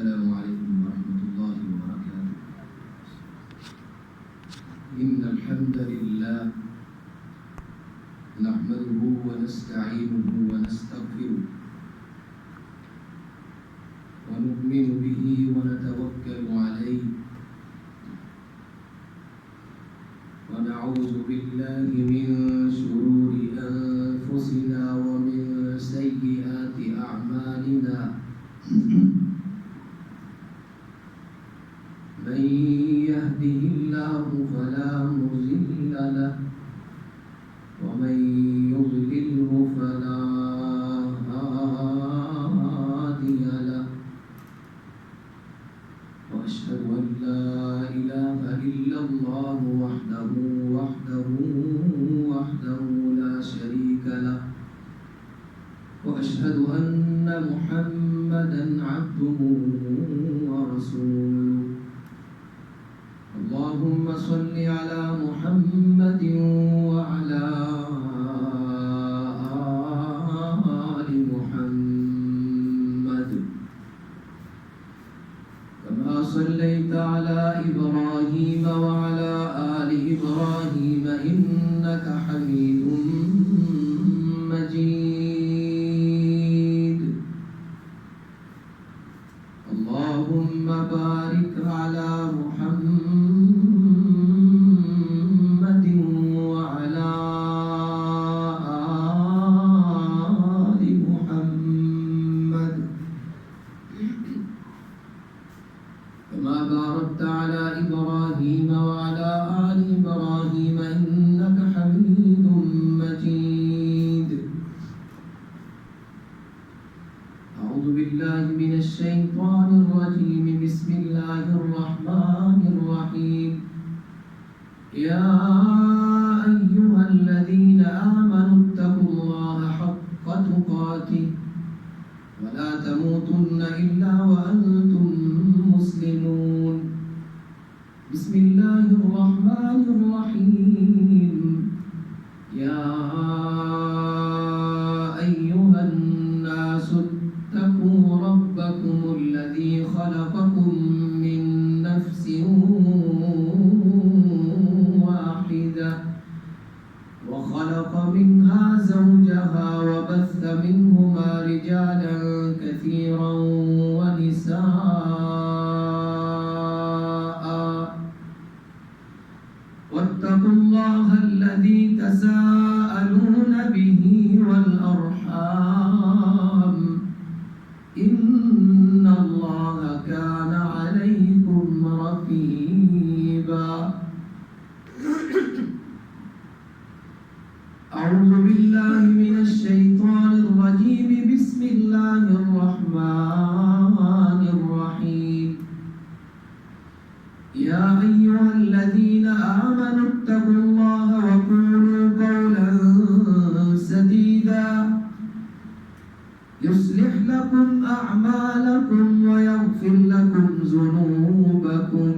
السلام عليكم ورحمة الله وبركاته. إن الحمد لله نحمده ونستعينه ونستغفره ونؤمن به ونتوكل عليه ونعوذ بالله من شرور أنفسنا ومن سيئات أعمالنا. من يهده الله فلا مضل له ومن يضلله فلا هادي له، وأشهد أن لا إله إلا الله وحده لا شريك له، وأشهد أن محمدا عبده ورسوله. اللهم صل على محمد وعلى آل محمد كما صليت على إبراهيم وعلى آل إبراهيم إنك حميد مجيد. اللهم بارك على محمد وعلى آل محمد كما باركت على إبراهيم وعلى آل إبراهيم إنك حميد مجيد. أعوذ بالله من الشيطان الرجيم. بسم الله الرحمن الرحيم. يا أيها الذين آمنوا اتقوا الله حق تقاته ولا تموتن إلا وأنتم مسلمون. بسم الله الرحمن الرحيم. يا أيها الناس اتقوا ربكم الذي خلقكم من نفس واحدة وخلق منها زوجها وبث منهما رجالا كثيرا ونساء، واتقوا الله الذي تساءلون به والأرحام إن الله كان عليكم رقيبا. أعوذ بالله من الشيطان الرجيم. بسم الله الرحمن الرحيم. يا أيها الذين آمنوا اتقوا الله وقولوا قولا سديدا يصلح لكم أعمالكم ويغفر لكم ذنوبكم،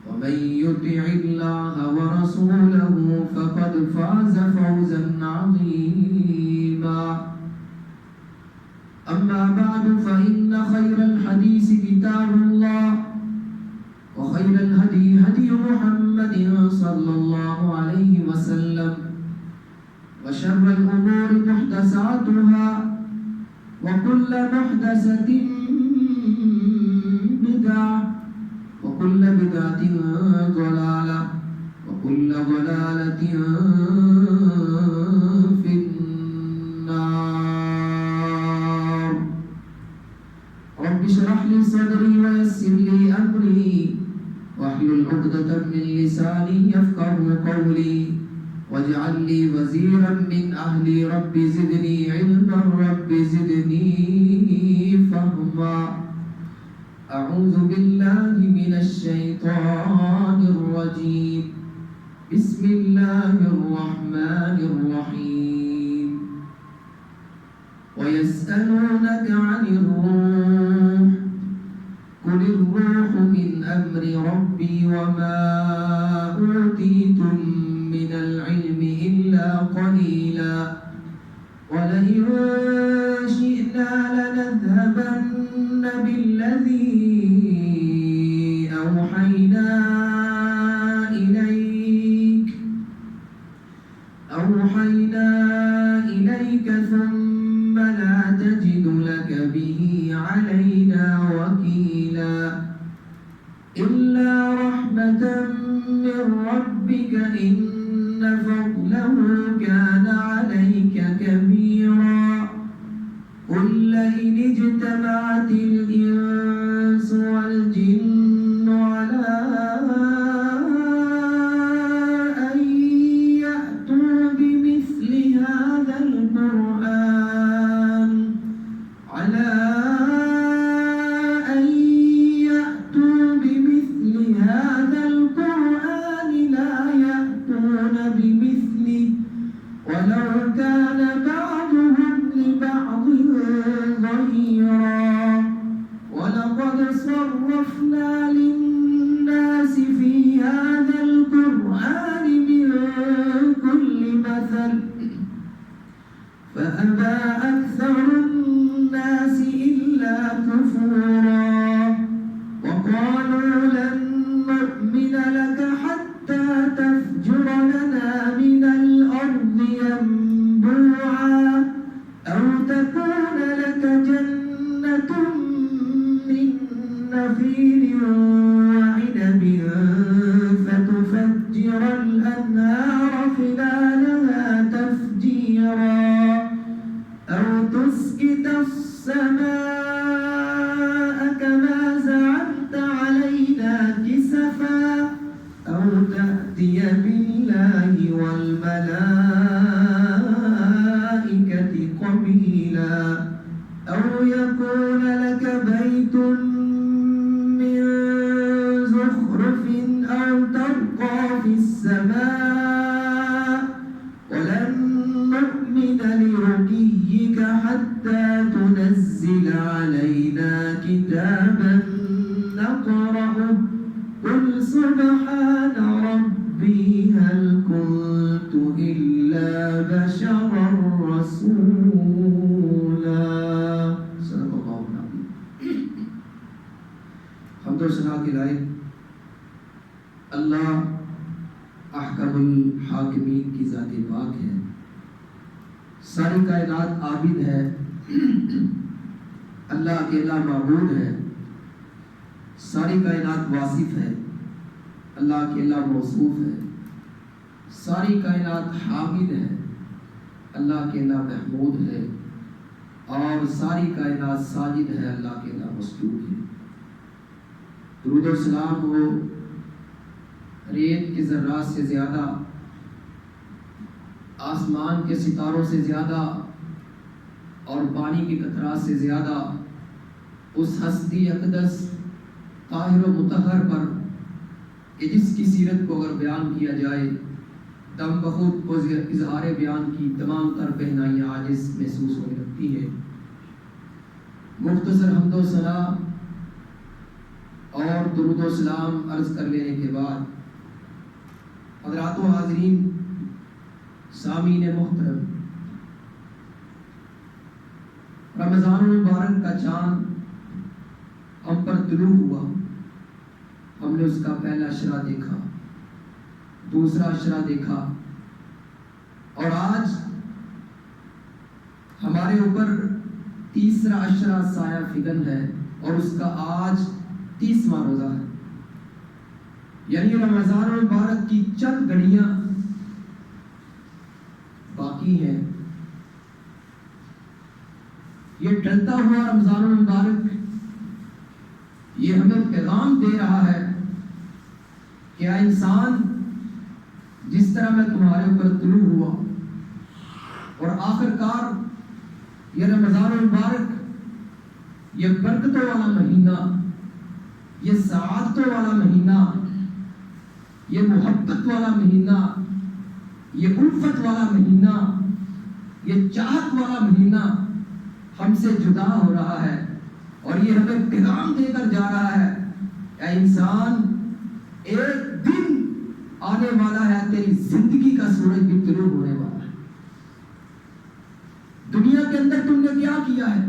ومن يطع الله ورسوله فقد فاز فوزا عظيما. أما بعد فإن خير الحديث كتاب الله، وخير الهدي هدي محمد صلى الله عليه وسلم، وشر الأمور محدثاتها، وكل محدثة بدعة، وكل بدعة ضلالة، وكل ضلالة في النار. رب اشرح لي صدري ويسر لي أمري واحلل عقدة من لساني يفقهوا قولي واجعل لي وزيرا من أهلي. رب زدني علما رب زدني فهما. أعوذ بالله من الشيطان الرجيم. بسم الله الرحمن الرحيم. ويسألونك عن الروح قل الروح من أمر ربي وما أوتيتم من العلم إلا قليلا ولئن شئنا لنذهبن بالذي نجد لك به علينا وكيلا إلا رحمة من ربك إن فضله كان عليك كبيرا قل لئن اجتمعت الإنس والجن على أن يأتوا بمثل هذا القرآن لا يأتون بمثله ولو كان بعضهم لبعض ظهيرا ولقد صرفنا للناس في هذا القرآن من كل مثل فأبى أكثر الناس إلا كفورا وقالوا لن نؤمن لك حتى تفجر لنا من الأرض ينبوعا أو تكون لك جنة من نخيل وعنب فتفجر الأنهار خلالها تفجيرا أو تسقط السماء كما زعمت علينا كسفا أو تأتي بالله والملائكة قبيلا أو يكون لك بيت من زخرف أو ترقى في السماء ولن نؤمن لرقيك حتى تنزل علينا كتابا نقرأه قل سبحان ربي هل كنت إلا بشرا رسولا صدق اللہ العظیم. حمد و ثنا کے لائق اللہ احکم الحاکمین کی ذات پاک ہے. ساری کائنات عابد ہے. اللہ اکیلا معبود ہے. ساری کائنات واصف ہے. اللہ اکیلا موصوف ہے. ساری کائنات حامد ہے. اللہ اکیلا محمود ہے. اور ساری کائنات ساجد ہے. اللہ اکیلا مسجود ہے. درود و سلام ہو ریت کے ذرات سے زیادہ، آسمان کے ستاروں سے زیادہ اور پانی کے قطرات سے زیادہ اس ہستی اقدس طاہر و مطہر پر کہ جس کی سیرت کو اگر بیان کیا جائے دم بخود کو اظہار بیان کی تمام تر پہنائیاں عاجز محسوس ہونے لگتی ہے. مختصر حمد و ثنا اور درود و سلام عرض کر لینے کے بعد حضرات و حاضرین سامعین محترم، رمضان المبارک کا چاند ہم پر طلوع ہوا. ہم نے اس کا پہلا اشرا دیکھا، دوسرا اشرا دیکھا، اور آج ہمارے اوپر تیسرا اشرا سایہ فگن ہے اور اس کا آج 30واں روزہ ہے. یعنی رمضان المبارک کی چند گھڑیاں باقی ہیں. یہ ڈلتا ہوا رمضان المبارک یہ ہمیں پیغام دے رہا ہے کہ اے انسان، جس طرح میں تمہارے اوپر طلوع ہوا اور آخر کار یہ رمضان المبارک، یہ برکتوں والا مہینہ، یہ سعادتوں والا مہینہ، یہ محبت والا مہینہ، یہ الفت والا مہینہ، یہ چاہت والا مہینہ ہم سے جدا ہو رہا ہے اور یہ ہمیں پیغام دے کر جا رہا ہے اے انسان، ایک دن آنے والا ہے تیری زندگی کا سورج بھی طلوع ہونے والا ہے. دنیا کے اندر تم نے کیا کیا ہے؟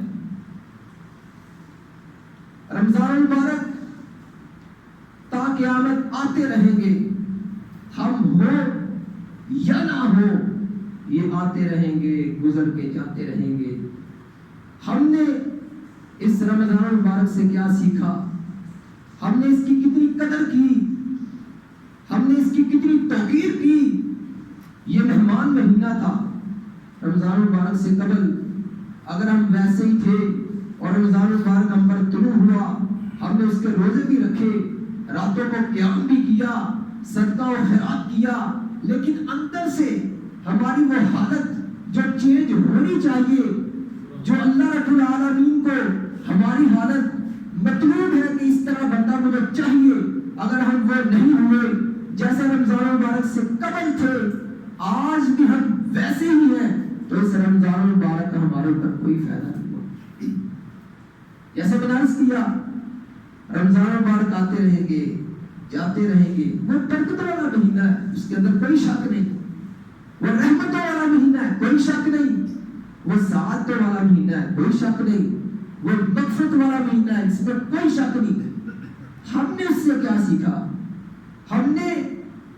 رمضان المبارک تا قیامت آتے رہیں گے، ہم ہو یا نہ ہو یہ آتے رہیں گے، گزر کے جاتے رہیں گے. ہم نے اس رمضان مبارک سے کیا سیکھا؟ ہم نے اس کی کتنی قدر کی؟ ہم نے اس کی کتنی توقیر کی؟ یہ مہمان مہینہ تھا رمضان مبارک سے قبل اگر ہم ویسے ہی تھے اور رمضان مبارک ہم پر طلوع ہوا، ہم نے اس کے روزے بھی رکھے، راتوں کو قیام بھی کیا، صدقہ و خیرات کیا، لیکن اندر سے ہماری وہ حالت جو چینج ہونی چاہیے، جو اللہ رب العالمین کو ہماری حالت مطلوب ہے کہ اس طرح بندہ مجھے چاہیے، اگر ہم وہ نہیں ہوئے جیسے رمضان مبارک سے قبل تھے، آج بھی ہم ویسے ہی ہیں، تو اس رمضان مبارک کا ہمارے اوپر کوئی فائدہ نہیں ہوا۔ جیسے میں نے عرض کیا، رمضان مبارک آتے رہیں گے، جاتے رہیں گے، وہ برکتوں والا مہینہ ہے، اس کے اندر کوئی شک نہیں، وہ رحمتوں والا مہینہ ہے، کوئی شک نہیں، وہ سعادتوں والا مہینہ ہے، کوئی شک نہیں، وہ مغفرت والا مہینہ ہے، اس میں کوئی شک نہیں۔ ہم نے اس سے کیا سیکھا؟ ہم نے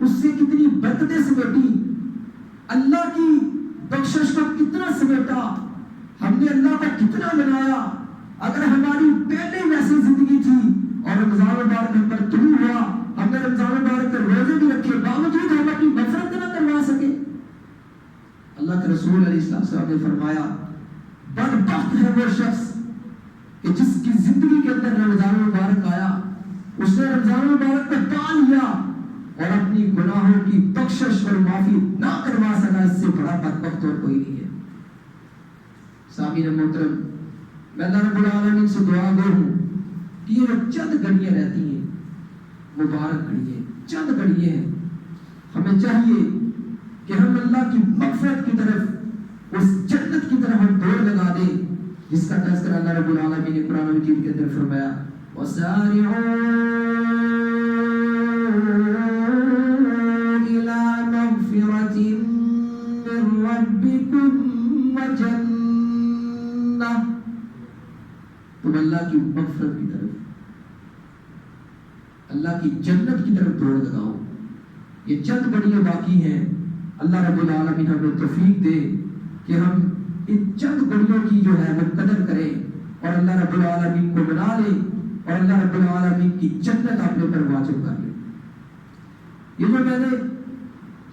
اس سے کتنی برکتیں سمیٹی، اللہ کی بخشش کو کتنا سمیٹا، ہم نے اللہ کو کتنا منایا۔ اگر ہماری پہلے ویسی زندگی تھی اور رمضان مبارک ہم پر طلوع ہوا، ہم نے رمضان مبارک کے روزے بھی رکھے، باوجود ہم اپنی مغفرت نہ کروا سکے، اللہ کے رسول علیہ السلام نے فرمایا بدبخت ہے وہ شخص کہ جس کی زندگی کے اندر رمضان مبارک آیا، اس نے رمضان مبارک کو پا لیا اور اپنی گناہوں کی بخشش اور معافی نہ کروا سکا، اس سے بڑا بدبخت اور کوئی نہیں ہے۔ سامعین محترم، میں اللہ رب العالمین سے دعا گو ہوں کہ یہ چند گھڑیاں رہتی ہیں، مبارک گھڑیاں، چند گھڑیاں ہیں، ہمیں چاہیے کہ ہم اللہ کی مغفرت کی طرف، اس جنت کی طرف ہم دوڑ لگا دیں، جس کا تذکرہ اللہ رب العالمین نے قرآن مجید کے اندر فرمایا، وَسَارِعُوا إِلَى مَغْفِرَةٍ مِّن رَّبِّكُمْ وَجَنَّةٍ، تم اللہ کی مغفرت کی طرف، اللہ کی جنت کی طرف دوڑ لگاؤ۔ یہ چند گھڑیاں باقی ہیں، اللہ رب العالمین ہمیں توفیق دے کہ ہم ان چند گھڑیوں کی جو ہے وہ قدر کریں اور اللہ رب العالمین کو منا لیں اور اللہ رب العالمین کی جنت اپنے پر واجب کر لیں۔ یہ جو میں نے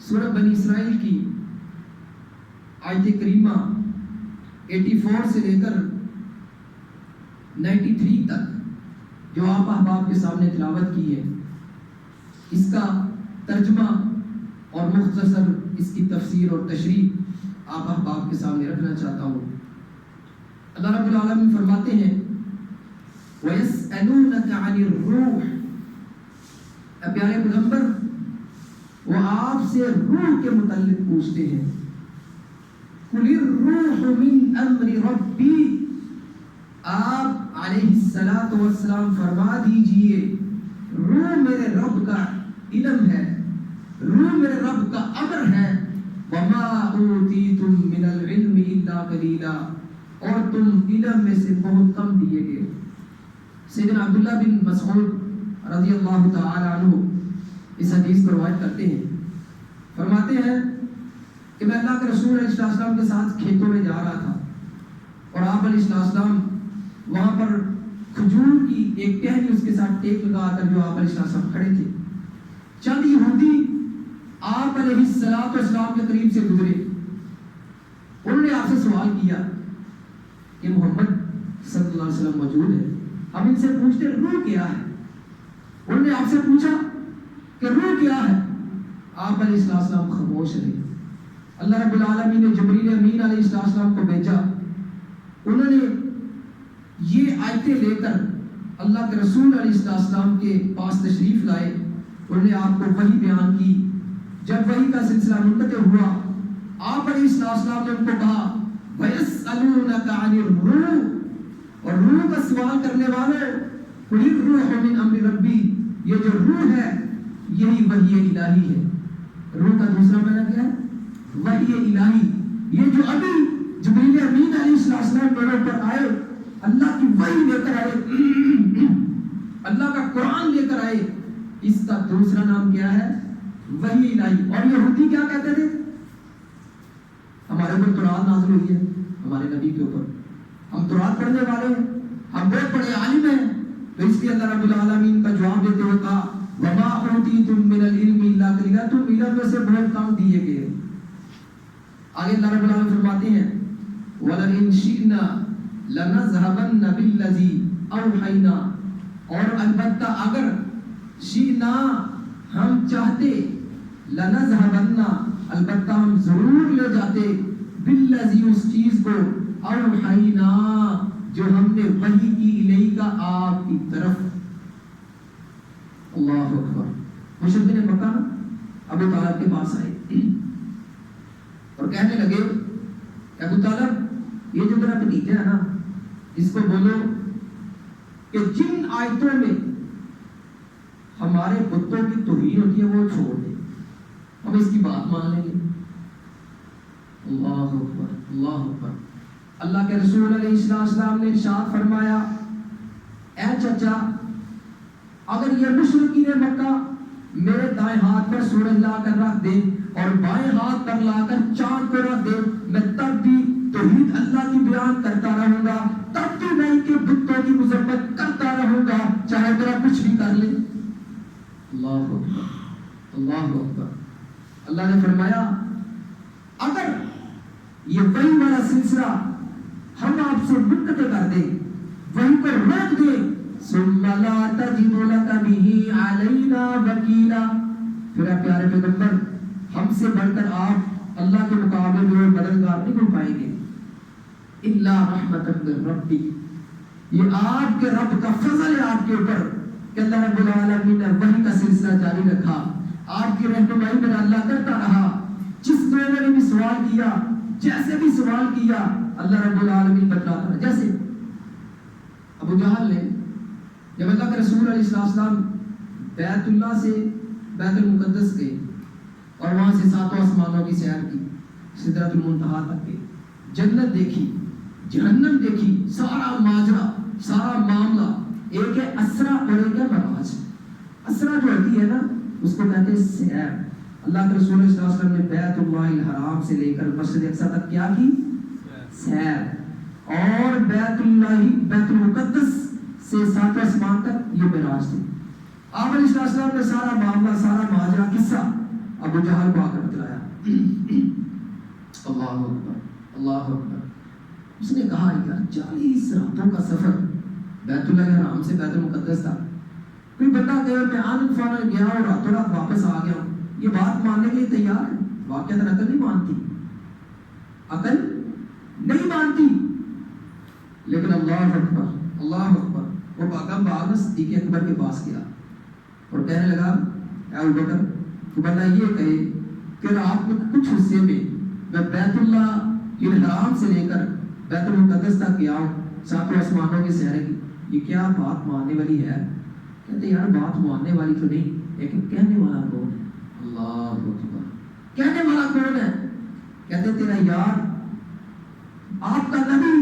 سورہ بنی اسرائیل کی آیت کریمہ 84 سے لے کر 93 تک جو آپ احباب کے سامنے تلاوت کی ہے، اس کا ترجمہ اور مختصر اس کی تفسیر اور تشریح آپ احباب کے سامنے رکھنا چاہتا ہوں۔ اللہ رب العالمین فرماتے ہیں وَيَسْأَلُونَكَ عَنِ الرُّوحِ، اے پیارے پیغمبر وہ آپ سے روح کے متعلق پوچھتے ہیں، قُلِ الرُّوحُ مِنْ أَمْرِ رَبِّي، آپ علیہ السلام فرما دیجئے روح میرے رب کا علم ہے، روح میرے رب کا امر ہے، وَمَا أُوتِيتُم مِّنَ الْعِلْمِ إِلَّا قَلِيلًا، اور تم علم میں سے بہت کم دیے گئے۔ سیدنا عبداللہ بن مسعود رضی اللہ تعالی عنہ اس حدیث کو روایت کرتے ہیں، فرماتے ہیں کہ میں اللہ کے رسول علیہ السلام کے ساتھ کھیتوں میں جا رہا تھا اور آپ علیہ السلام وہاں پر کھجور کی ایک ٹہنی اس کے ساتھ ٹیک لگا کر جو آپ علیہ السلام کھڑے تھے، چند یہودی آپ علیہ السلام کے قریب سے گزرے، انہوں نے آپ سے سوال کیا کہ محمد صلی اللہ علیہ وسلم موجود ہے، ہم ان سے پوچھتے روح کیا ہے؟ انہوں نے آپ سے پوچھا کہ روح کیا ہے؟ آپ علیہ السلام خاموش رہے۔ اللہ رب العالمین نے جبریل امین علیہ السلام کو بھیجا، انہوں نے یہ آیتیں لے کر اللہ کے رسول علیہ السلام کے پاس تشریف لائے، انہوں نے آپ کو وحی بیان کی۔ جب وحی کا سلسلہ منقطع ہوا، آپ علیہ السلام نے ان کو کہا وَيَسْأَلُونَكَ عَنِ الرُّوحِ، اور روح کا سوال کرنے والے قُلِ الرُّوحُ مِنْ أَمْرِ رَبِّي، یہ جو روح ہے یہی وحی الہی ہے۔ روح کا دوسرا معنی کیا ہے؟ وحی الہی۔ یہ جو ابھی جبریل امین علیہ السلام میرے اوپر آئے، اللہ کی وحی لے کر آئے، اللہ کا قرآن لے کر آئے، اس کا دوسرا نام کیا ہے؟ وحی الہی۔ اور یہودی کیا کہتے تھے؟ ہمارے اوپر قرآن نازل ہوئی ہے، ہمارے نبی کے اوپر، ہم تورات پڑھنے والے ہیں، ہم بہت بڑے عالم ہیں، تو اس لیے اللہ رب العالمین کا جواب دیتے ہوئے کہا وما اوتیتم من العلم الا قلیلا، تم علم میں سے بہت کم دیے گئے۔ آگے اللہ رب العالمین فرماتے ہیں وَلَئِن شِئْنَا لَنَذْهَبَنَّ بِالَّذِي أَوْحَيْنَا، اور البتہ اگر شِئْنَا ہم چاہتے، لَنَذْهَبَنَّ البتہ ہم ضرور لے جاتے، بِالَّذِي اس چیز کو، أَوْحَيْنَا جو ہم نے وحی کی الیک آپ کی طرف۔ اللہ اکبر۔ مشرکین مکہ ابو طالب کے پاس آئے اور کہنے لگے ابو طالب یہ جو تیرا بھتیجا ہے نا، اس کو بولو کہ جن آیتوں میں ہمارے بتوں کی توہین ہوتی ہے وہ چھوڑ دے، ہم اس کی بات مان لیں گے۔ اللہ اکبر، اللہ اکبر۔ اللہ کے رسول علیہ السلام نے ارشاد فرمایا اے چچا، اگر یہ مشرکین مکہ میرے دائیں ہاتھ پر سورج لا کر رکھ دے اور بائیں ہاتھ پر لا کر چاند کو رکھ دے، میں تب بھی توحید اللہ کی بیان کرتا رہوں گا، تب بھی میں ان کے بتوں کی مذمت کرتا رہوں گا، چاہے میرا کچھ بھی کر لے۔ اللہ اکبر، اللہ اکبر۔ اللہ نے فرمایا اگر یہ وحی والا سلسلہ ہم آپ سے منقطع کر دیں، وحی پر روک دیں، ثم لا تجد لك به علينا وكيلا، پھر آپ پیارے پیغمبر ہم سے بڑھ کر آپ اللہ کے مقابلے میں مددگار نہیں ہو پائیں گے۔ الا رحمۃ من ربک، یہ آپ کے رب کا فضل ہے آپ کے اوپر کہ اللہ رب العالمین نے وحی کا سلسلہ جاری رکھا، آپ کی رہنمائی میں اللہ کرتا رہا، جس لوگوں نے بھی سوال کیا، جیسے بھی سوال کیا، اللہ رب العالمین بتلاتا رہا۔ جیسے ابو جہل نے جب اللہ کے رسول علیہ السلام بیت اللہ سے بیت المقدس گئے اور وہاں سے ساتوں آسمانوں کی سیر کی، سدرۃ المنتہا تک گئے، جنت دیکھی، جہنم دیکھی، سارا ماجرا، سارا معاملہ، ایک ہے اسرا اور ایک ہے معراج۔ اسرا جو ہوتی ہے نا اس کو کہتے ہیں سیر۔ اللہ کے رسول صلی اللہ علیہ وسلم نے بیت اللہ الحرام سے لے کر مسجد اقصی تک کیا کی؟ سیر۔ اور بیت المقدس سے ساتویں آسمان تک یہ معراج تھی۔ آپ علیہ السلام نے سارا معاملہ، سارا ماجرا، قصہ ابو جہل کو آ کر بتلایا۔ اللہ اکبر، اللہ اکبر۔ اس نے کہا یار 40 راتوں کا سفر بیت اللہ الحرام سے بیت المقدس تھا، کوئی بندہ کہے میں آنند فانند گیا اور راتوں رات واپس آ گیا ہوں، یہ بات ماننے کے لیے تیار ہے؟ واقعات عقل نہیں مانتی، عقل نہیں مانتی۔ لیکن اللہ اکبر، اللہ اکبر، وہ باغم باغ صدیق اکبر کے پاس گیا اور کہنے لگا اے ابوبکر، تو بندہ یہ کہے کہ رات میں کچھ حصے میں میں بیت اللہ الحرام سے لے کر بیت المقدس تک گیا ہوں، ساتوں آسمانوں کی سیر کی، یہ کیا بات ماننے والی ہے؟ کہتے یار بات ماننے والی تو نہیں، لیکن کہنے والا کون ہے؟ اللہ اکبر، کہنے والا کون ہے؟ کہتے تیرا یار آپ کا نبی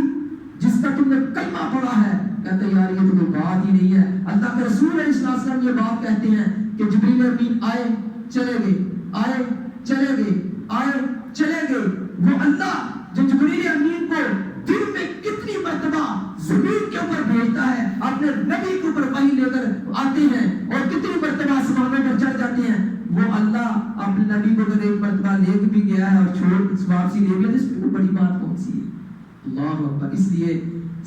جس کا تم نے کلمہ پڑھا ہے۔ کہتے یار یہ تو کوئی بات ہی نہیں ہے۔ اللہ کے رسول علیہ السلام یہ بات کہتے ہیں کہ جبریل امین آئے چلے گئے، آئے چلے گئے، آئے چلے گئے، وہ اللہ جو جبریل امین کو دن میں کتنی مرتبہ زمین کے اوپر بھیجتا ہے، اپنے نبی کے اوپر وحی لے کر آتے ہیں اور کتنی مرتبہ آسمانوں پر چڑھ جاتے ہیں، وہ اللہ اپنے نبی کو اگر ایک مرتبہ لے کے بھی گیا ہے اور چھوڑ واپسی لے گیا، اس میں بڑی بات کون سی ہے؟ اللہ اکبر۔ اس لیے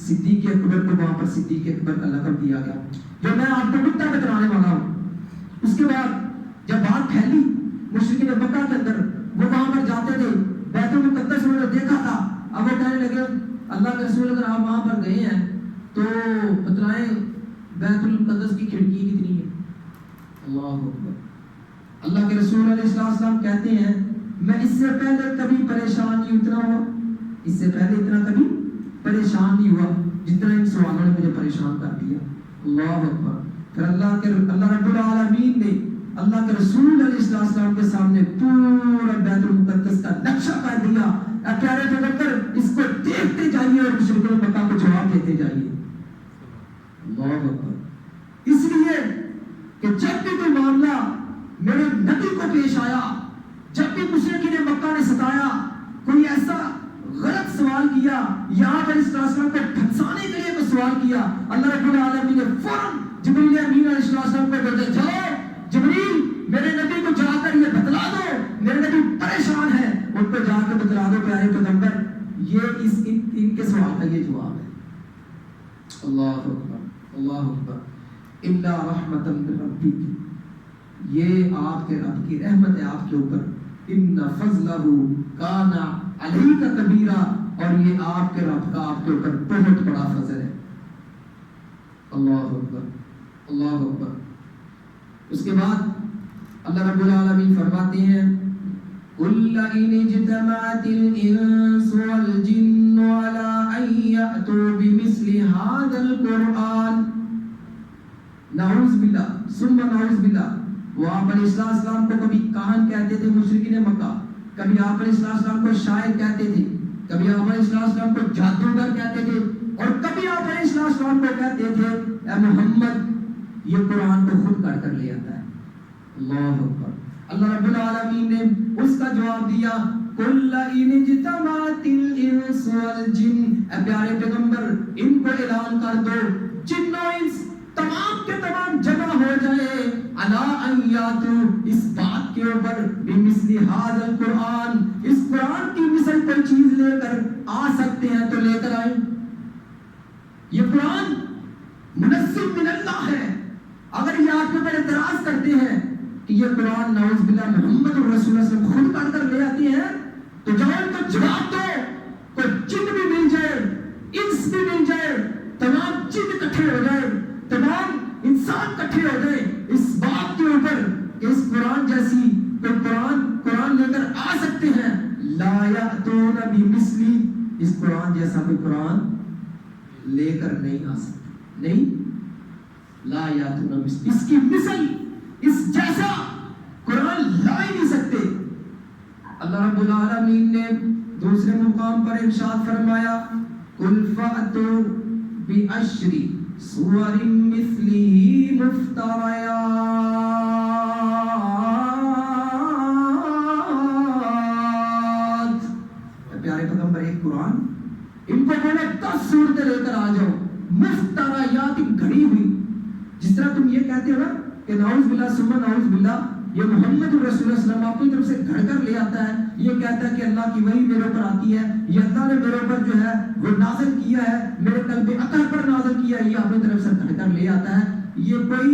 صدیق اکبر کو وہاں پر صدیق اکبر کا لقب دیا گیا، جو میں آپ کو نکتہ بتلانے والا ہوں۔ اس کے بعد جب بات پھیلی مشرکین مکہ کے اندر، وہ وہاں پر جاتے تھے، بیت المقدس انہوں نے دیکھا تھا، اب وہ کہنے لگے اللہ کے رسول اگر آپ وہاں پر گئے ہیں تو بتلائیں بیت المقدس کی کھڑکی کتنی ہے؟ اللہ اکبر۔ اللہ کے رسول علیہ السلام کہتے ہیں میں اس سے پہلے کبھی پریشان نہیں اتنا ہوا، اس سے پہلے اتنا کبھی پریشان نہیں ہوا جتنا ان سوالوں نے مجھے پریشان کر دیا۔ اللہ اکبر۔ پھر اللہ رب العالمین نے اللہ کے رسول علیہ السلام کے سامنے پورا بیت المقدس کا نقشہ کر دیا۔ اے پیارے پیغمبر اس کو دیکھتے جائیے اور مشرکین مکہ کو جواب دیتے جائیے۔ اللہ اکبر۔ اس لیے کہ جب بھی کوئی معاملہ میرے نبی کو پیش آیا، جب بھی مشرکین مکہ نے ستایا، کوئی ایسا غلط سوال کیا، یہاں پر اس طرح کو سوال کیا، اللہ رب العالمین نے فوراً جبریل امین علیہ السلام کو بھیجا، جاؤ جبریل میرے نبی کو جا کر یہ بتلا دو، میرے نبی پریشان ہے، ان کو جا کے بتلا دو پیارے پیغمبر یہ ان کے سوال کا یہ جواب ہے۔ اللہ اکبر اللہ اکبر، الا رحمتا من ربک، یہ آپ کے رب کی رحمت ہے آپ کے اوپر، ان فضلہ کان علیک کبیرا، اور یہ آپ کے رب کا آپ کے اوپر بہت بڑا فضل ہے۔ اللہ اکبر اللہ اکبر۔ اس کے بعد اللہ رب العالمین فرماتے ہیں قُلْ إِنِ اجْتَمَعَتِ الْإِنسُ وَالْجِنُّ عَلَىٰ أَن يَأْتُوا بِمِثْلِ هَٰذَا الْقُرْآنِ، نعوذ باللہ ثم نعوذ باللہ۔ وہ آپ علیہ السلام کو کبھی کاہن کہتے تھے مشرکین مکہ، کبھی آپ علیہ السلام کو شاعر کہتے تھے، کبھی آپ علیہ السلام کو جادوگر کہتے تھے، اور کبھی آپ علیہ السلام کو کہتے تھے اے محمد یہ قرآن کو خود کر لے آتا ہے۔ اللہ اکبر۔ اللہ رب العالمین نے اس کا جواب دیا قُلْ إِنِ اجْتَمَعَتِ الْإِنسُ وَالْجِنُّ، اے پیارے پیغمبر ان کو اعلان کر دو جن و انس تمام کے تمام جمع ہو جائے عَلَىٰ أَن يَأْتُوا، اس بات کے اوپر بِمِثْلِ هَٰذَا الْقُرْآنِ، اس قرآن کی مثل کوئی چیز لے کر آ سکتے ہیں تو لے کر آئیں۔ یہ قرآن منزل من اللہ ہے۔ اگر یہ آپ کے اوپر اعتراض کرتے ہیں کہ یہ قرآن نعوذ باللہ محمد رسول اللہ صلی اللہ علیہ وسلم خود پڑھ کر لے آتی ہیں، تو جب ان کو جواب دو، کوئی جن بھی مل جائے انس بھی مل جائے، تمام جن اکٹھے ہو جائے، تمام انسان اکٹھے ہو جائے اس بات کے اوپر کہ اس قرآن جیسی کوئی قرآن لے کر آ سکتے ہیں، لا یأتون بمثلی، اس قرآن جیسا کوئی قرآن لے کر نہیں آ سکتے، نہیں لا یاتون مثل، اس کی مثل اس جیسا قرآن لا ہی نہیں سکتے۔ اللہ رب العالمین نے دوسرے مقام پر ارشاد فرمایا قُلْ فَأْتُوا بِعَشْرِ سُوَرٍ مِثْلِهِ مُفْتَرَيَاتٍ، پیارے پیغمبر ایک قرآن ان کو بولے 10 صورتیں لے کر آ جاؤ، مفتریات گھڑی ہوئی، جس طرح تم یہ کہتے ہو نا کہ نعوذ باللہ ثم نعوذ باللہ یہ محمد رسول اللہ صلی اللہ علیہ وسلم اپنی طرف سے گھڑ کر لے آتا ہے، یہ کہتا ہے کہ اللہ کی وحی میرے اوپر آتی ہے، یہ اللہ نے میرے اوپر جو ہے وہ نازل کیا ہے، میرے قلب اطہر پر نازل کیا ہے، یہ اپنی طرف سے گھڑ کر لے آتا ہے، یہ کوئی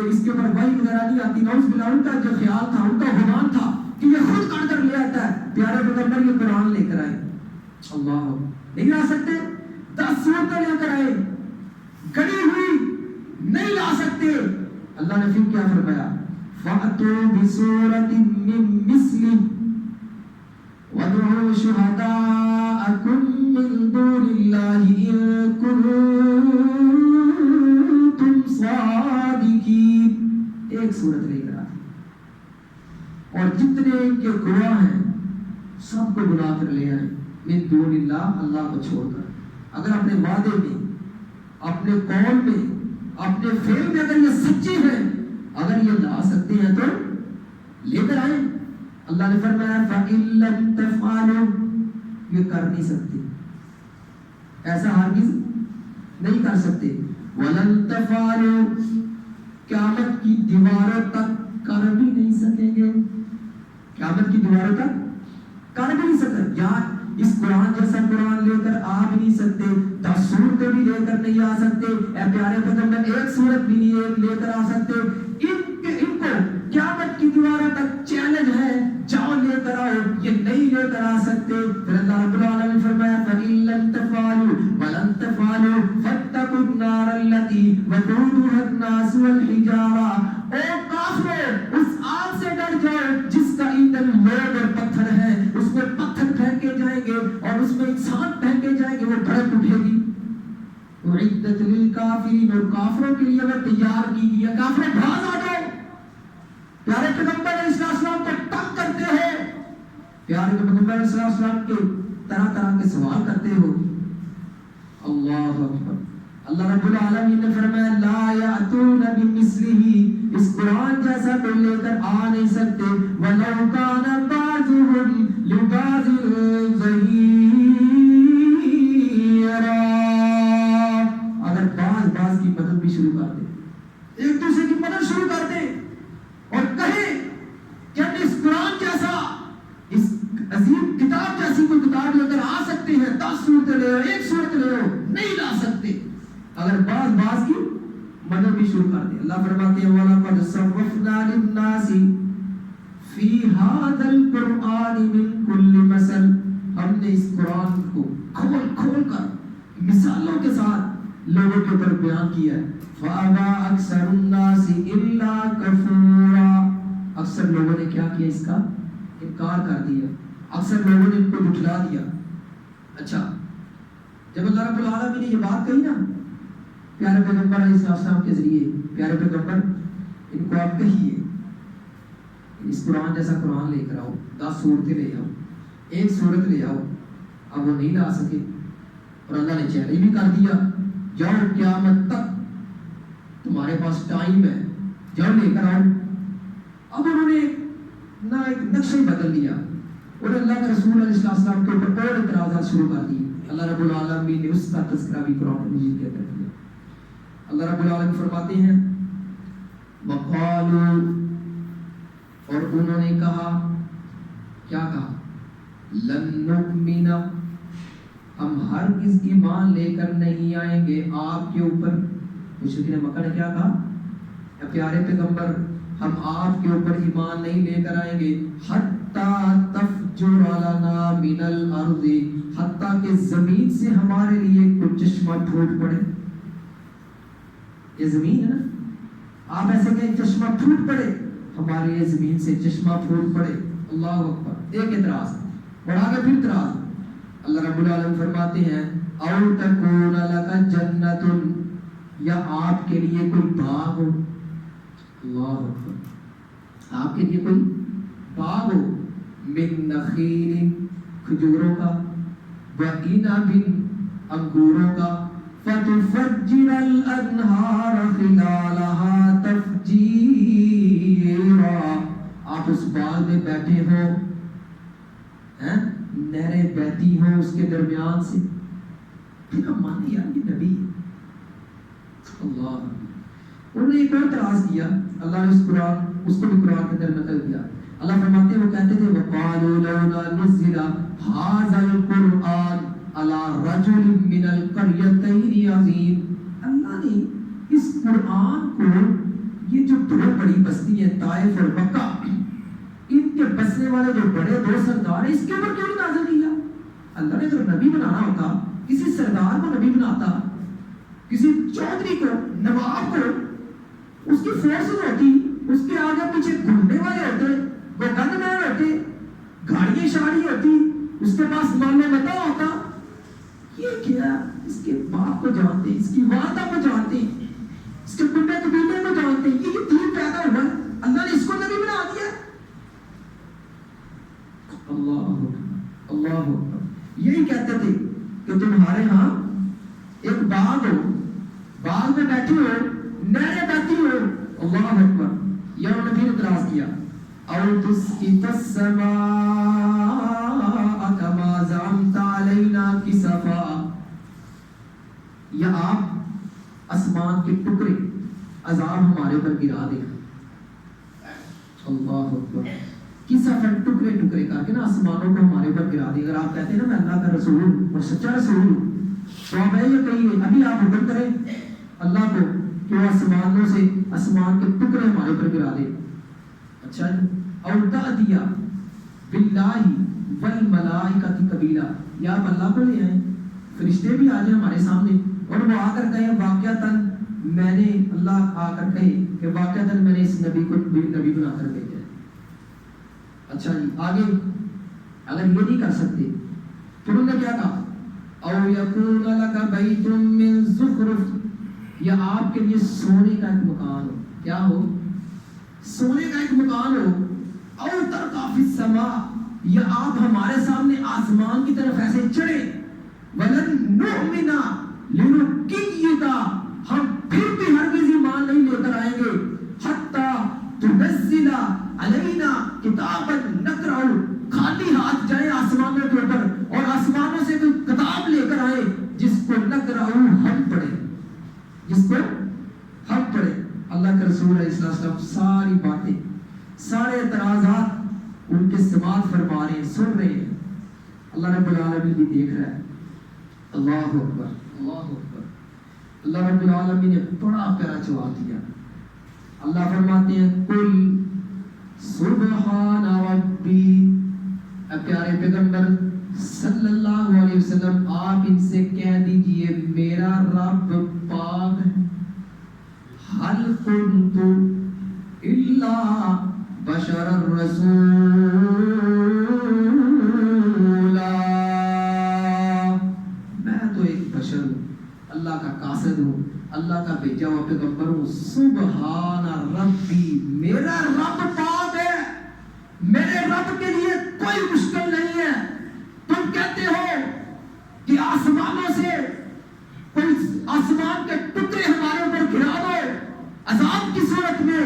اس کے اوپر وحی وغیرہ نہیں آتی۔ نعوذ باللہ ان کا جو خیال تھا، ان کا گمان تھا کہ یہ خود گھڑ کر لے آتا ہے۔ پیارے پیغمبر یہ قرآن لے کر آئے، اللہ نہیں لا سکتے، 10 صورتیں لے کر آئے، گڑی ہوئی نہیں لا سکتے۔ اللہ نے پھر کیا فرمایا فَأْتُوا بِسُورَةٍ مِّن مِّثْلِهِ وَادْعُوا شُهَدَاءَكُم مِّن دُونِ اللَّهِ إِن كُنتُمْ صَادِقِينَ، ایک سورت لے کر آئے اور جتنے کے گواہ ہیں سب کو بلا کر لے آئے، من دون اللہ، اللہ کو چھوڑ کر۔ اگر اپنے وعدے میں، اپنے قول میں، اپنے فعل میں اگر یہ سچے ہیں، اگر یہ لا سکتے ہیں تو لے کر آئیں۔ اللہ نے فرمایا فَإِن لَّمْ تَفْعَلُوا، یہ کر نہیں سکتے، ایسا ہرگز نہیں کر سکتے، وَلَن تَفْعَلُوا، قیامت کی دیواروں تک کر بھی نہیں سکیں گے، قیامت کی دیواروں تک کر بھی نہیں سکتے، یا اس قرآن جیسا قرآن لے کر آ بھی نہیں سکتے، 10 صورتیں بھی لے کر نہیں آ سکتے، اے پیارے پیغمبر ایک صورت بھی نہیں لے کر آ سکتے۔ ان کو قیامت کی دیواروں تک چیلنج ہے، جاؤ لے کر آؤ، یہ نہیں لے کر آ سکتے۔ پھر اللہ رب العالمین فرمایا فَإِن لَّمْ تَفْعَلُوا وَلَن تَفْعَلُوا فَاتَّقُوا النَّارَ الَّتِي وَقُودُهَا النَّاسُ وَالْحِجَارَةُ، اے کافرو اس آگ سے ڈر جاؤ جس کا ایندھن لوگ اور پتھر ہے، اس میں پتھر پھینکے جائیں گے اور اس میں انسان پھینکے جائیں گے، وہ بھڑک اٹھے گی۔ اعدت للکافرین، اور کافروں کے لیے وہ تیار کی گئی ہے، کافروں بھاگ آ جاؤ۔ پیارے پیغمبر علیہ السلام کو تنگ کرتے ہو، پیارے پیغمبر علیہ السلام کے طرح طرح کے سوال کرتے ہو، اللہ اکبر۔ اللہ رب العالمین نے فرمایا لا یأتون بمثلہ، اس قرآن جیسا کوئی لے کر آ نہیں سکتے، وَلَوْ كَانَ بَعْضُهُمْ لِبَعْضٍ ظَهِيرًا، شروع کر دیں, ایک دوسرے کی مدد شروع کر دیں اور کہیں کہ ہم اس قرآن جیسا, اس عظیم کتاب جیسی کوئی کتاب لے کر آ سکتے ہیں. 10 صورتیں لے ہو, 1 صورت لے ہو, نہیں لا سکتے. اگر بعض کی مدد بھی شروع کر دیں. اللہ فرماتے ہیں وَلَقَدْ صَرَّفْنَا لِلنَّاسِ فِي هَذَا الْقُرْآنِ مِنْ كُلِّ مَثَلٍ, ہم نے اس قرآن کو کھول کر مثالوں کے ساتھ لوگوں کے اوپر بیان کیا ہے. فَأَبَى أَكْثَرُ النَّاسِ إِلَّا كَفُورًا, اکثر لوگوں نے کیا کیا, اس کا انکار کر دیا, اکثر لوگوں نے ان کو جھٹلا دیا. اچھا, جب اللہ رب العالمین نے یہ بات کہی نا پیارے پیغمبر علیہ السلام کے ذریعے, پیارے پیغمبر ان کو آپ کہیے اس قرآن جیسا قرآن لے کر آؤ, 10 صورتیں لے آؤ, 1 صورت لے آؤ. اب وہ نہیں لا سکے اور اللہ نے چیلنج بھی کر دیا, جاؤ قیامت تک تمہارے پاس ٹائم ہے, جاؤ لے کر آؤ. اب انہوں نے نہ ایک نقشہ بدل دیا اور اللہ کے رسول علیہ السلام کے اوپر اور اعتراضات شروع کر دیے. اللہ رب العالمین نے اس کا تذکرہ بھی قرآن مجید کے اندر کیا. اللہ رب العالمین فرماتے ہیں وقالوا, اور انہوں نے کہا, کیا کہا, لن نؤمن, ہم ہرگز ایمان لے کر نہیں آئیں گے آپ کے اوپر. مشرکین مکہ نے کیا کہا, اے پیارے پیغمبر ہم آپ کے اوپر ایمان نہیں لے کر آئیں گے حتی تفجر لنا من الارض, حتیٰ کہ زمین سے ہمارے لیے کوئی چشمہ پھوٹ پڑے. یہ زمین ہے نا, آپ ایسے کہیں چشمہ پھوٹ پڑے, ہمارے لیے زمین سے چشمہ پھوٹ پڑے. اللہ اکبر. ایک اعتراض اور آگے پھر اعتراض. اللہ رب العالمین فرماتے ہیں او تکون لک جنت, یا آپ کے لیے کوئی باغ ہو. اللہ اکبر. آپ کے لیے کوئی باغ ہو, من نخیل, کھجوروں کا, وعنب, انگوروں کا, فتفجر الانہار خلالها تفجیرا, آپ اس باغ میں بیٹھے ہو, نہریں بہتی ہوں اس کے درمیان سے. پھر ہم مانے یار یہ نبی. اللہ, انہوں نے ایک اور اعتراض کیا, اللہ نے اس کو بھی قرآن کے اندر نقل کیا. اللہ فرماتے ہیں, وہ کہتے تھے وقالوا لولا نزل هذا القرآن على رجل من القريتين عظيم. اللہ نے اس قرآن کو, یہ جو دو بڑی بستی ہیں طائف اور مکہ, ان کے بسنے والے جو بڑے 2 سردار ہیں, اس کے اوپر کیوں نہیں نازل کیا؟ اللہ نے اگر نبی بنانا ہوتا, کسی سردار کو نبی بناتا, کسی چودھری کو, نواب کو, اس کی فورسز ہوتی, اس کے آگے پیچھے گھومنے والے ہوتے, وہ گن مین ہوتے, گاڑیاں شاڑی ہوتی, اس کے پاس مال متا ہوتا. یہ کیا, اس کے باپ کو جانتے, اس کی والدہ کو جانتے, اس کے کنبے قبیلے کو جانتے, یہ دین پیدا ہوا ہے, اللہ نے اس کو نبی بنا دیا. اللہ اکبر. یہی کہتے تھے کہ تمہارے ہاں ایک باغ ہو, باغ میں بیٹھی ہو, نہریں بہتی ہو. اللہ اکبر. یہ انہوں نے پھر اعتراض کیا او تسقط السماء كما زعمت علينا كسفا, یا آپ آسمان کے ٹکڑے عذاب ہمارے اوپر گرا دیں. اللہ اکبر. کسفا, ٹکڑے ٹکڑے کر کے نا آسمانوں کو ہمارے اوپر گرا دیں. اگر آپ کہتے ہیں نا میں اللہ کا رسول ہوں اور سچا رسول ہوں, تو آپ یہ کہیے ابھی آپ حکم کریں اللہ کو کہ وہ آسمانوں سے آسمان کے ٹکڑے ہمارے اوپر گرا دے. اچھا جی. اور تأتیہ باللہ والملائکۃ قبیلا, یا آپ اللہ کو لے آئیں, فرشتے بھی آ جائیں ہمارے سامنے اور وہ آ کر کہیں واقعتاً میں نے, اللہ آ کر کہے کہ واقعتاً میں نے اس نبی کو نبی بنا کر بھیجا ہے. اچھا جی. آگے اگر یہ نہیں کر سکتے پھر انہوں نے کیا کہا او یکون لک بیت من زخرف, یا آپ کے لیے سونے کا ایک مکان ہو. کیا ہو؟ سونے کا ایک مکان ہو. او ترقی فی السماء, یا آپ ہمارے سامنے آسمان کی طرف ایسے چڑھے. ولن نؤمن لرقیک, ہم پھر بھی ہرگز ایمان نہیں لے کر آئیں گے حتی تنزل علینا کتابا نقرأ, خالی ہاتھ جائیں آسمانوں کے اوپر اور آسمانوں سے کوئی کتاب لے کر آئے جس کو نقرأ ہم پڑھیں, جس کو السلام ساری باتیں، سارے اعتراضات ان کے سماعت فرما رہے ہیں، سن رہے ہیں. اللہ رب العالمین بھی دیکھ رہا ہے. اللہ اکبر، اللہ اکبر. اللہ رب العالمین نے بڑا پیارا جواب دیا. اللہ فرماتے ہیں قل سبحان ربی. اے پیارے پیغمبر صلی اللہ علیہ وسلم آپ ان سے کہہ دیجئے میرا رب پاک ہے. حل کنت الا بشر الرسول، میں تو ایک بشر ہوں، اللہ کا قاصد ہوں، اللہ کا بھیجا ہوا پیغمبر ہوں. سبحان ربی، میرا رب پاک ہے، میرے رب کے لیے کوئی مشکل نہیں ہے. تم کہتے ہو کہ آسمانوں سے کوئی آسمان کے ٹکڑے ہمارے اوپر گرا دو عذاب کی صورت میں.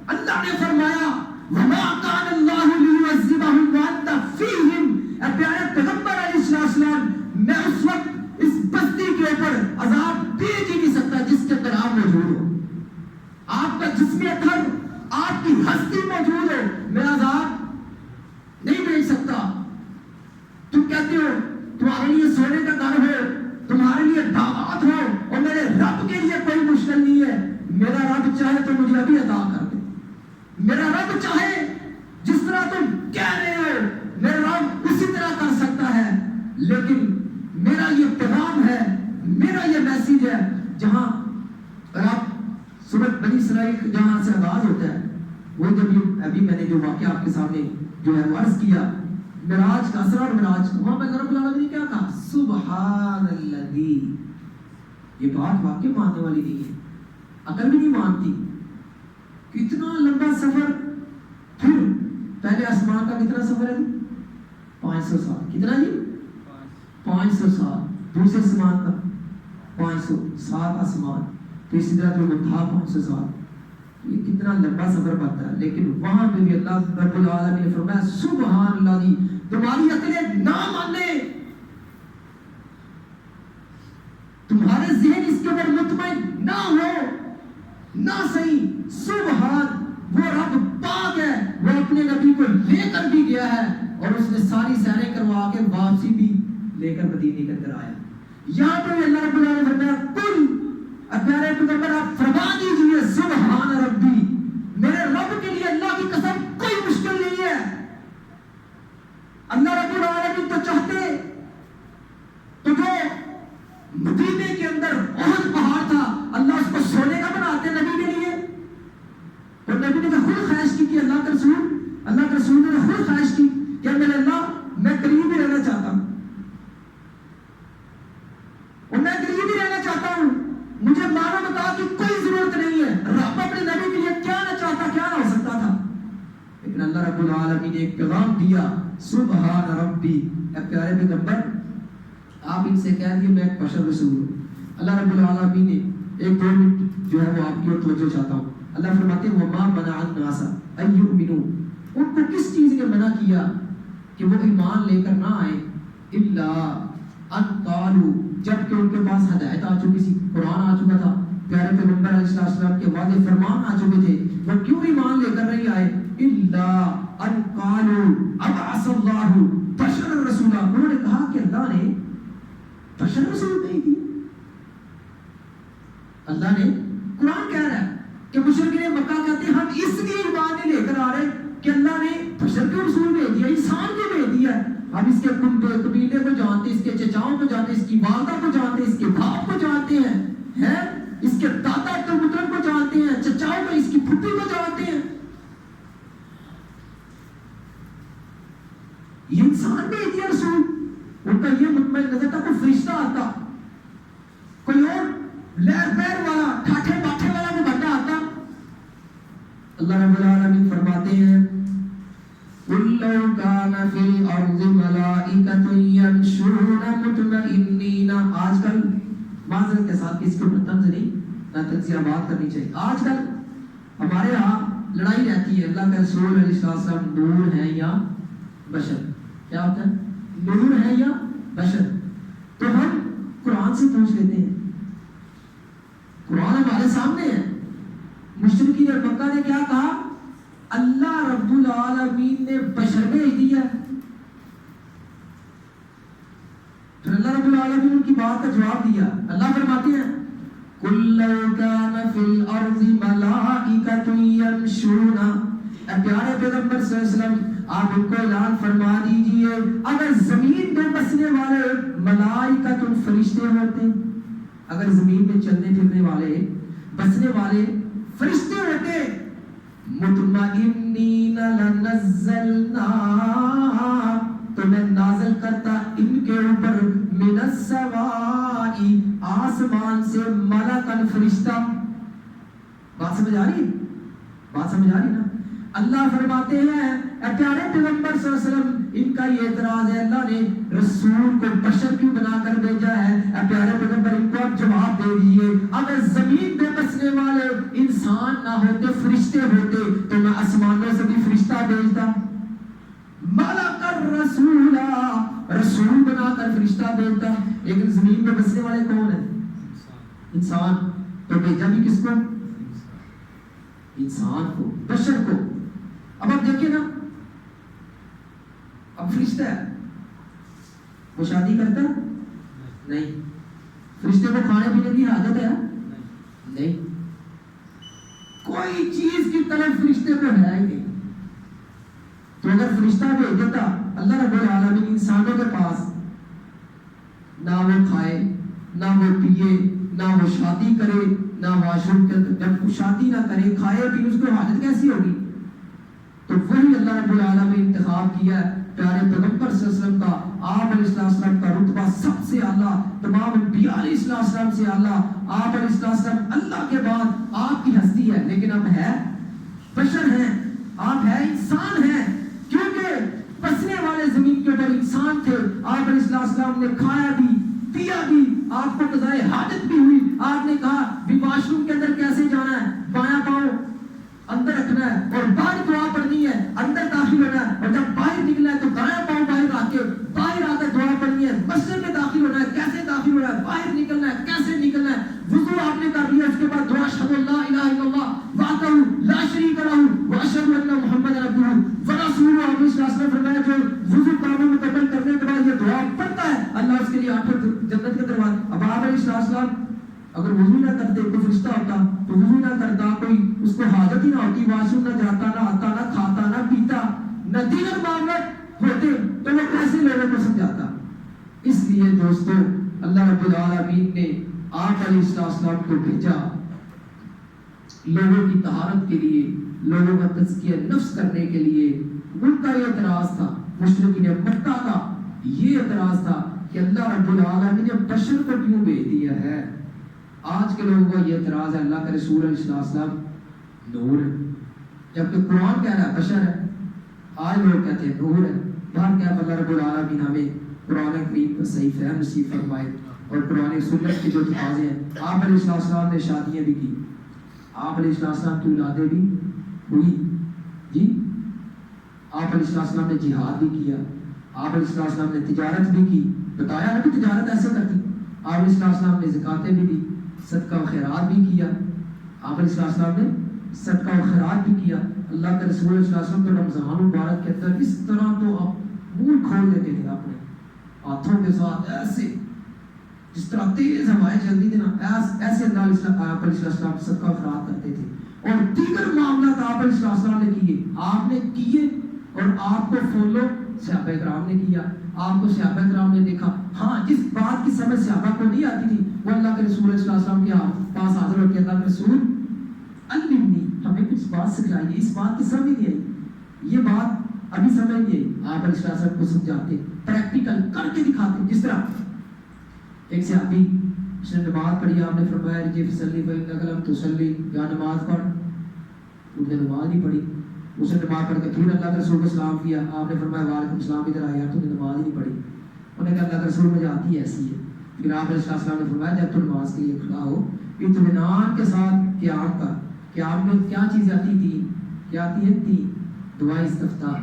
اللہ نے فرمایا وما كان الله ليعذبهم وانت فيهم. اے پیارے پیغمبر علیہ السلام میں اس وقت اس بستی کے اوپر عذاب بھیج ہی نہیں سکتا جس کے اندر آپ موجود ہو. آپ کا جسم اطہر، آپ کی ہستی موجود ہو، میں عذاب نہیں بھیج سکتا. تم کہتے ہو تمہارے لیے سونے کا گھر ہو، تمہارے لیے دعوت ہو، اور میرے رب کے لیے کوئی مشکل نہیں ہے. میرا رب چاہے تو مجھے ابھی عطا کر دے. میرا رب چاہے جس طرح تم کہہ رہے ہو میرا رب اسی طرح کر سکتا ہے. لیکن میرا یہ پیغام ہے، میرا یہ میسیج ہے. جہاں آپ سورۃ بنی اسرائیل جہاں سے آغاز ہوتا ہے، وہ جب ابھی میں نے جو واقعہ آپ کے سامنے جو ہے عرض کیا معراج کا، اسرا اور معراج کا، وہاں پہ رب العالمین نے کیا کہا؟ سبحان الذی. یہ بات واقعی ماننے والی نہیں ہے، عقل بھی نہیں مانتی. کتنا لمبا سفر، پھر پہلے آسمان کا کتنا سفر ہے؟ 500 سال. کتنا جی؟ 500 سال. دوسرے آسمان کا 500، 7 آسمان، تو اسی طرح جو تھا 500 سال. یہ کتنا لمبا سفر بنتا ہے. لیکن وہاں پہ بھی اللہ رب العالمین نے فرمایا سبحان اللہ جی. تمہاری عقلیں نہ مانے، تمہارے ذہن اس کے اوپر مطمئن نہ ہو، نہ صحیح. سبحان، وہ رب پاک ہے، وہ اپنے نبی کو لے کر بھی گیا ہے اور اس نے ساری سیریں کروا کے واپسی بھی لے کر مدینے کے اندر آیا. یہاں پہ اللہ رب العالمین نے فرمایا قل، پیارے پیغمبر آپ فرما دیجیے سبحان ربی، میرے رب کے لیے اللہ کی قسم کوئی مشکل نہیں ہے. اللہ رب العالمین تو چاہتے تو جو مدینے کے اندر احد پہاڑ تھا اللہ اس کو سونے کا بناتے نبی کے لیے. اور نبی نے خود خواہش کی کہ اللہ کے رسول نے خود خواہش کی کہ میرے اللہ میں قریب ہی رہنا چاہتا ہوں، اور میں قریب ہی رہنا چاہتا ہوں، مجھے مانا بتا کہ کوئی ضرورت نہیں ہے. رب اپنے نبی کے لیے کیا نہ چاہتا، کیا نہ ہو سکتا تھا. لیکن اللہ رب العالمین نے ایک پیغام دیا سبحان ربی. اے پیارے پیغمبر آپ ان سے کہہ دیے میں ایک بشر رسول ہوں. اللہ رب العالمین نے ایک 2 منٹ جو ہے وہ آپ کی اور توجہ چاہتا ہوں. اللہ فرماتے ہیں وما منع الناس ان یؤمنوا، ان کو کس چیز نے منع کیا کہ وہ ایمان لے کر نہ آئے؟ الا ان قالوا، جب کہ ان کے پاس ہدایت آ چکی تھی، قرآن آ چکا تھا، پیارے پیغمبر علیہ السلام کے وعدے فرمان آ چکے تھے، وہ کیوں ایمان لے کر نہیں آئے؟ الا ان قالوا ابعث اللہ بشرا رسولا، انہوں نے کہا کہ اللہ نے بشر رسول نہیں دی. اللہ نے قرآن کہہ رہا ہے کہ مشرکین مکہ کہتے ہیں ہم اس لیے ایمان نہیں لے کر آ رہے کہ اللہ نے بشر کے رسول بھیج دیا، انسان کو بھیج دیا. ہم اس کے قبیلے کو جانتے، اس کے چچاؤں کو جانتے، اس کی والدہ کو جانتے، اس کے باپ کو جانتے ہیں، اس کے دادا عبد المطلب کو جانتے ہیں، چچاؤں کو، اس کی پھپھی کو جانتے ہیں. یہ انسان بھیج دیا رسول. ان کا یہ مطمئن نظر تھا کوئی فرشتہ آتا، کوئی اور لہر پیر والا ٹھاٹھے باٹھے والا کوئی بندہ آتا. اللہ رب العالمین فرماتے ہیں قُلْ لَوْ كَانَ فِي الْأَرْضِ مَلَائِكَةٌ يَمْشُونَ مُطْمَئِنِّينَ. آج کل معذرت کے ساتھ کسی کو تنز نہیں نہ تجزیہ بات کرنی چاہیے. آج کل ہمارے ہاں لڑائی رہتی ہے اللہ کے رسول علیہ السلام نور ہیں یا بشر. کیا ہوتا ہے؟ نور ہیں یا بشر. تو ہم قرآن سے پوچھ لیتے ہیں، قرآن ہمارے سامنے ہے، مشرکین مکہ نے کیا کہا؟ اللہ رب العالمین نے بشر بھیج دیا. پھر اللہ رب العالمین ان کی بات کا جواب دیا. اللہ فرماتے ہیں قُلْ لَوْ كَانَ فِي الْأَرْضِ مَلَائِكَةٌ يَمْشُونَ. اے پیارے پیغمبر صلی اللہ علیہ وسلم آپ ان کو اعلان فرما دیجئے اگر زمین پہ بسنے والے ملائکۃ فرشتے ہوتے, اگر زمین پہ چلنے پھرنے والے بسنے والے فرشتے ہوتے, مطمئنین لنزلنا تو میں نازل کرتا ان کے اوپر من السماء آسمان سے ملکن فرشتہ. بات سمجھ آ رہی؟ بات سمجھ آ رہی نا؟ اللہ فرماتے ہیں اے پیارے پیغمبر صلی اللہ علیہ وسلم ان کا یہ اعتراض ہے اللہ نے رسول کو بشر کیوں بنا کر بھیجا ہے. اے پیارے پیغمبر ان کو اب جواب دے دیجئے اگر زمین پہ بسنے والے انسان نہ ہوتے فرشتے ہوتے تو میں آسمانوں سے بھی فرشتہ بھیجتا. ملک الرسول رسول بنا کر فرشتہ بھیجتا. لیکن زمین پہ بسنے والے کون ہیں؟ انسان. تو بھیجا بھی کس کو؟ انسان کو, بشر کو. اب آپ دیکھیں نا, اب فرشتہ ہے وہ شادی کرتا ہے نہیں, فرشتے کو کھانے پینے کی عادت ہے نہیں, کوئی چیز کی طرف فرشتے کو ہے ہی نہیں. تو اگر فرشتہ بھیج دیتا اللہ رب العالمین انسانوں کے پاس, نہ وہ کھائے نہ وہ پیے نہ وہ شادی کرے نہ واش روم کے جب شادی نہ کرے کھائے بھی اس کو حاجت کیسی ہوگی؟ تو وہی اللہ رب العالمین انتخاب کیا ہے پیارے پیغمبر صلی اللہ علیہ وسلم کا. آپ علیہ السلام کا رتبہ سب سے اعلیٰ, تمام انبیاء علیہ السلام سے اعلیٰ. آپ علیہ السلام اللہ کے بعد آپ کی ہستی ہے, لیکن اب ہے بشر ہیں, آپ ہے انسان ہیں. کیونکہ بسنے والے زمین کے اوپر انسان تھے. آپ علیہ السلام نے کھایا بھی پیا بھی, آپ کو قضائے حاجت بھی ہوئی. آپ نے کہا بھی واش روم کے اندر کیسے جانا ہے, بایاں پاؤں اندر رکھنا ہے اور باہر دعا پڑھنی ہے, اندر داخل ہونا ہے, اور جب باہر نکلنا ہے تو دایاں پاؤں باہر آ کے باہر آ کر دعا پڑھنی ہے. مسجد میں داخل ہونا ہے کیسے داخل ہونا ہے, باہر نکلنا ہے کیسے نکلنا ہے. وضو آپ نے کر لیا, اس کے بعد دعا اشہد ان لا الہ الا اللہ وحدہ لا شریک لہ واشہد ان محمدا عبدہ ورسولہ. آپ نے فرمایا جو وضو کاموں مکمل کرنے کے بعد یہ دعا پڑھتا ہے اللہ اس کے لیے 8 جنت کے دروازے. اب آپ علیہ السلام اگر وضو نہ کرتے, کوئی فرشتہ ہوتا تو وضو نہ کرتا, کوئی اس کو حاجت ہی نہ ہوتی, واش روم نہ جاتا, نہ آتا, نہ کھاتا, نہ پیتا, نہ دیگر معاملات ہوتے, تو وہ کیسے لوگوں کو سمجھاتا؟ اس لیے دوستو اللہ رب العالمین نے آپ علیہ السلام کو بھیجا لوگوں کی طہارت کے لیے, لوگوں کا تزکیہ نفس کرنے کے لیے. ان کا یہ اعتراض تھا, مشرکین مکہ کا یہ اعتراض تھا کہ اللہ رب العالمین نے بشر کو کیوں بھیج دیا ہے. آج کے لوگوں کا یہ اعتراض ہے اللہ کے رسول علیہ السلام نور ہے, جبکہ قرآن کہہ رہا ہے بشر ہے. آج لوگ کہتے ہیں نور ہے. باہر کیا اللہ رب العالمین ہمیں قرآن کریم کا صحیح فہم نصیب فرمائے اور قرآن سنت کی جو تقاضے ہیں. آپ علیہ السلام نے شادیاں بھی کی, آپ علیہ السلام کی اولادیں بھی ہوئی جی. آپ علیہ السلام نے جہاد بھی کیا, آپ علیہ السلام نے تجارت بھی کی, بتایا نا کہ تجارت ایسے کرتی. آپ علیہ السلام نے زکاتیں بھی دی, صدقہ و خیرات بھی کیا. آپ علیہ السلام نے صدقہ و خیرات بھی کیا. اللہ کے رسول علیہ السلام تو رمضان مبارک کے اندر اس طرح تو آپ منہ کھول دیتے تھے اپنے ہاتھوں کے ساتھ, ایسے جس طرح تیز ہوائیں چلتی تھی نا, ایسے اللہ آپ علیہ السلام صدقہ و خیرات کرتے تھے. اور دیگر معاملات آپ علیہ السلام نے کیے, آپ نے کیے اور آپ کو فالو صحابہ کرام نے کیا. آپ کو صحابہ کرام نے دیکھا. ہاں جس بات کی سمجھ صحابہ کو نہیں آتی تھی وہ اللہ کے رسول صلی اللہ علیہ وسلم کے پاس حاضر ہو کے اللہ کے رسول علمنی, ہمیں کچھ بات سکھلائیے, اس بات کی سمجھ نہیں آئی, یہ بات ابھی سمجھ نہیں آئی. آپ علیہ السلام کو سمجھاتے, پریکٹیکل کر کے دکھاتے. جس طرح ایک صحابی اس نے نماز پڑھی, آپ نے فرمایا جی فصلی فإنک لم تصلی, یا نماز پڑھ. اس نے نماز نہیں پڑھی, اس نے نماز پڑھ کے پھر اللہ کے رسول کو سلام کیا. آپ نے فرمایا وعلیکم السلام, ادھر آیا, تو نے نماز ہی نہیں پڑھی. انہوں نے کہا اللہ کے رسول مجھے آتی ہے ایسی ہے. پھر آپ علیہ السلام نے فرمایا جب تو نماز کے لیے کھڑا ہو اطمینان کے ساتھ قیام کا. قیام میں کیا چیز آتی تھی, کیا آتی ہے؟ 3 دعائیں استفتاح,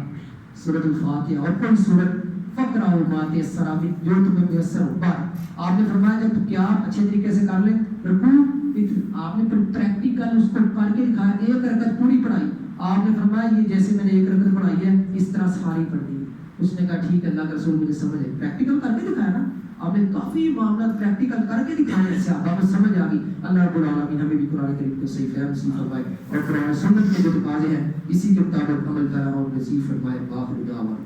سورۃ الفاتحہ اور کوئی سورت فقرأوا ما تيسر من، جو تمہیں میسر ہو پائے۔ آپ نے فرمایا جب کیا اچھے طریقے سے کر لیں رکوع، آپ نے پھر پریکٹیکل اس کو پڑھ کے دکھایا، ایک رکعت پوری پڑھائی، آپ نے فرمایا یہ جیسے میں نے ایک رکعت پڑھائی ہے اس طرح ساری پڑھ دی۔ اس نے کہا ٹھیک ہے اللہ کا رسول مجھے سمجھ ہے، پریکٹیکل کر کے دکھایا نا آپ نے، کافی معاملات پریکٹیکل کر کے دکھائے، سے آپ کو سمجھ آ گئی۔ اللہ رب العالمین ہمیں بھی قرآن کریم کو صحیح فہم نصیب فرمائے اور قرآن و سنت کے جو تقاضے ہیں اسی کے مطابق عمل کرنا اور نصیب فرمائے۔ باخر دعوانا